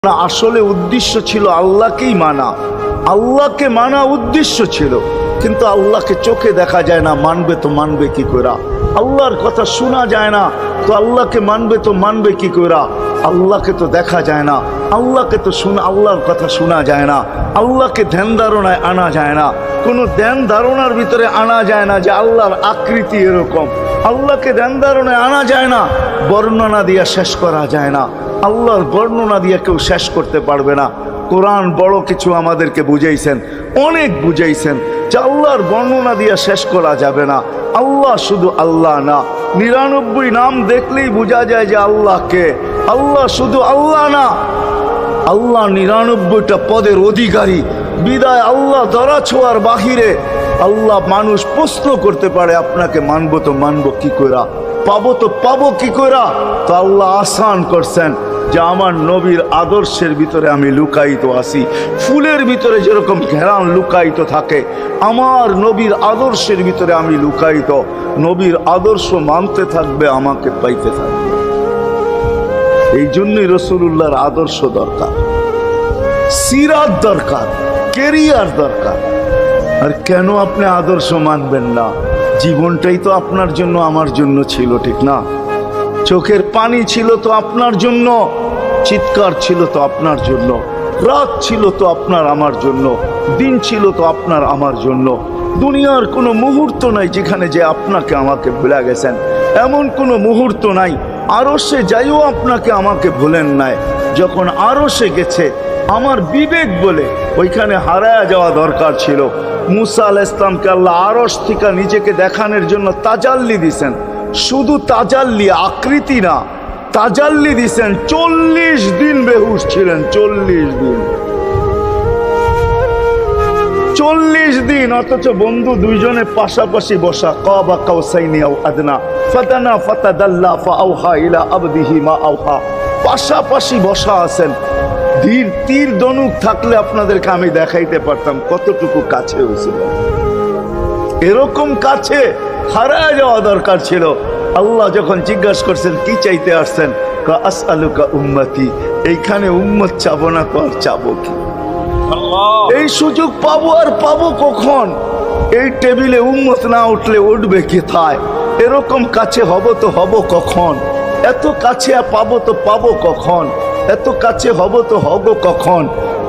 না, আসলে উদ্দেশ্য ছিল আল্লাহকেই মানা, আল্লাহকে মানা উদ্দেশ্য ছিল, কিন্তু আল্লাহকে চোখে দেখা যায় না, মানবে তো মানবে কি করে? আল্লাহর কথা শোনা যায় না, তো আল্লাহকে মানবে তো মানবে কি করে? আল্লাহকে তো দেখা যায় না, আল্লাহকে তো আল্লাহর কথা শোনা যায় না, আল্লাহকে ধ্যান ধারণায় আনা যায় না, কোনো ধ্যান ধারণার ভিতরে আনা যায় না যে আল্লাহর আকৃতি এরকম। আল্লাহকে ধ্যান ধারণায় আনা যায় না, বর্ণনা দিয়া শেষ করা যায় না, আল্লাহর বর্ণনা দিয়ে কেউ শেষ করতে পারবে না। কোরআন বড় কিছু আমাদেরকে বুঝাইছেন, অনেক বুঝাইছেন যে আল্লাহর বর্ণনা দিয়ে শেষ করা যাবে না। আল্লাহ শুধু আল্লাহ না, 99 নাম দেখলেই বোঝা যায় যে আল্লাহকে। আল্লাহ শুধু আল্লাহ না, আল্লাহ 99টা পদের অধিকারী। বিদায় আল্লাহ ধরা ছোঁয়ার বাহিরে আল্লাহ মানুষ প্রশ্ন করতে পারে, আপনাকে মানবো তো মানবো কি কইরা, পাবো তো পাবো কি কইরা? তো আল্লাহ আসান করছেন যে আমার নবীর আদর্শের ভিতরে আমি লুকায়িত আছি। ফুলের ভিতরে যেরকম ঘেরান লুকায়িত থাকে, আমার নবীর আদর্শের ভিতরে আমি লুকায়িত। নবীর আদর্শ মানতে থাকবে, আমাকে পাইতে থাকবে। এই জন্যই রাসূলুল্লাহর আদর্শ দরকার, সিরাত দরকার, কেরিয়ার দরকার। আর কেন আপনি আদর্শ মানবেন না? জীবনটাই তো আপনার জন্য আমার জন্য ছিল, ঠিক না? চোখের পানি ছিল তো আপনার জন্য, চিৎকার ছিল তো আপনার জন্য, রাত ছিল তো আপনার আমার জন্য, দিন ছিল তো আপনার আমার জন্য। দুনিয়ার কোনো মুহূর্ত নাই যেখানে যে আপনাকে আমাকে ভুলে গেছেন, এমন কোনো মুহূর্ত নাই। আরশে যাইও আপনাকে আমাকে ভুলেন নাই। যখন আরশে গেছে আমার বিবেক বলে ওইখানে হারায়া যাওয়া দরকার ছিল। মুসা আলাইহিস সালামকে আল্লাহ আরশ থেকে নিজেকে দেখানোর জন্য তাজাল্লি দিছেন। শুধু তাজাল্লি, আকৃতি না, তাজাল্লি দিছেন। 40 দিন বেহুশ ছিলেন, 40 দিন, 40 দিন। অথচ বন্ধু দুইজনে পাশাপাশি বসা, কাবা কাউসাইনি আও আদনা ফাতানা ফাতাদাল্লা ফাআওহা ইলা আবদিহি মা আওহা, পাশাপাশি বসা আছেন। তীর ধনুক থাকলে আপনাদেরকে আমি দেখাইতে পারতাম কতটুকু কাছে হয়েছিল। এরকম কাছে হারায় যাওয়া দরকার ছিল। আল্লাহ যখন জিজ্ঞাসা করছেন কি চাইতে আসছেন, আসআলুকা উম্মতি, এইখানে উম্মত চাবো না তো আর চাবো কি? এই সুযোগ পাবো আর পাবো কখন? এই টেবিলে উম্মত না উঠলে উঠবে কোথায়? এরকম কাছে হব তো হব কখন? এত কাছে পাবো তো পাবো কখন? এত কাছে হব তো হব কখন?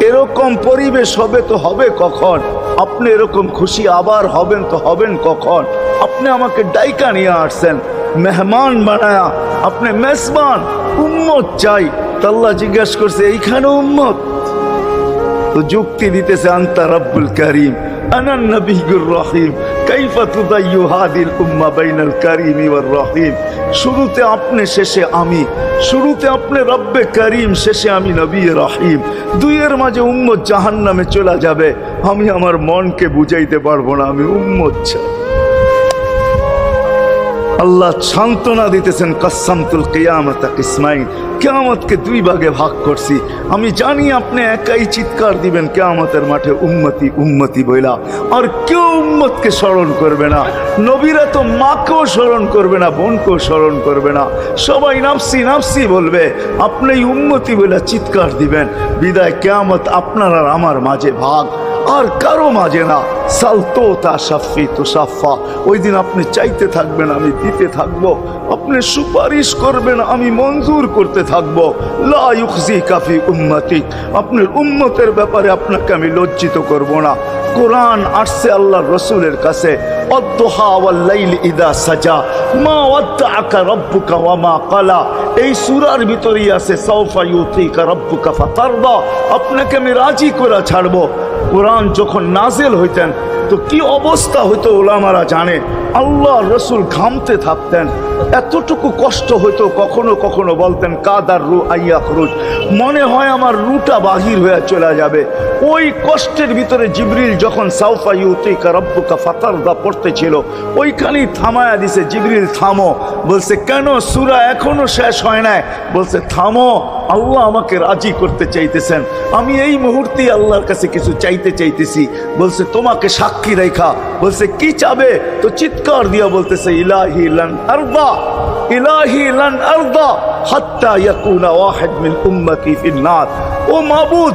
এরকম পরিবেশ হবে তো হবে কখন? আপনি এরকম খুশি আবার হবেন তো হবেন কখন? আপনি আমাকে ডাইকা নিয়ে আসছেন, মেহমান বানায়া, আপনি মেজবান, উম্মত চাই। আল্লাহ জিজ্ঞাসা করছে এইখানে উম্মত? তো যুক্তি দিতেছে আনতা রব্বুল করিম আনান নবিয়্যুর রহিম কাইফা তুদাইয়ু হাদিল উম্মাহ বাইনাল কারীমি ওয়ার রহিম। শুরুতে আপনি, শেষে আমি। শুরুতে আপনি রব্বে করিম, শেষে আমি নবী রহিম। দুইয়ের মাঝে উম্মত জাহান্নামে চলে যাবে। আমি আমার মনকে বুঝাইতে পারবো না, আমি উম্মত চাই। আল্লাহ সান্ত্বনা দিতেছেন, কাসসামতুল কিয়ামাতা কিসমাইন, কিয়ামতকে 2 ভাগে ভাগ করছি। আমি জানি আপনি একাই চিৎকার দিবেন কিয়ামতের মাঠে উম্মতি উম্মতি বইলা, আর কেউ উম্মতকে স্মরণ করবে না। নবীরা তো মাকেও স্মরণ করবে না, বোনকেও স্মরণ করবে না, সবাই নাফসি নাফসি বলবে। আপনি উম্মতি বইলা চিৎকার দিবেন। বিদায় কিয়ামত আপনার আর আমার মাঝে ভাগ, আর কারো মাঝে না। সালতো তা সাফি তো সাফা, ওই দিন আপনি চাইতে থাকবেন, আমি দিতে থাকবো। আপনি সুপারিশ করবেন, আমি মঞ্জুর করতে থাকবো। লা ইউখজিকা ফি উম্মতিক, আপনার উম্মতের ব্যাপারে আপনাকে আমি লজ্জিত করব না। কোরআন আসছে আল্লাহর রাসূলের কাছে, আদ-দুহা ওয়াল লাইল ইদা সাজা মা ওয়াদ্দাআকা রাব্বুকা ওয়া মা ক্বালা। এই সূরার ভিতরেই আছে সাউফা ইউতিকা রাব্বুকা ফাতারদা, আপনাকে আমি রাজি করে ছাড়বো। কোরআন যখন নাজিল হইতেন তো কি অবস্থা হইতো ওলামারা জানে। আল্লাহ রসুল ঘামতে থাকতেন, এতটুকু কষ্ট হইতো। কখনো কখনো বলতেন কাদার রু আইয়া খরুজ, মনে হয় আমার রুটা বাহির হয়ে চলে যাবে। ওই কষ্টের ভিতরে জিবরিল যখন সাউফা ইউতিকা রাব্বুকা ফাতারদা পড়তেছিল, ওইখানেই থামায়া দিছে, জিবরিল থামো। বলছে কেন? সূরা এখনো শেষ হয় নাই। বলছে থামো, আল্লাহ আমাকে রাজি করতে চাইতেছেন, আমি এই মুহূর্তেই আল্লাহর কাছে কিছু চাইতে চাইতেছি। বলছে তোমাকে সাক্ষী রেখা। বলছে কি চাবে? তো চিৎকার দিয়া বলতেছে ইলাহি লান আরদা, ইলাহি লান আরদা হাত্তা ইয়াকুনা ওয়াহিদ মিন উম্মতি ফিন নার। ও মাবুদ,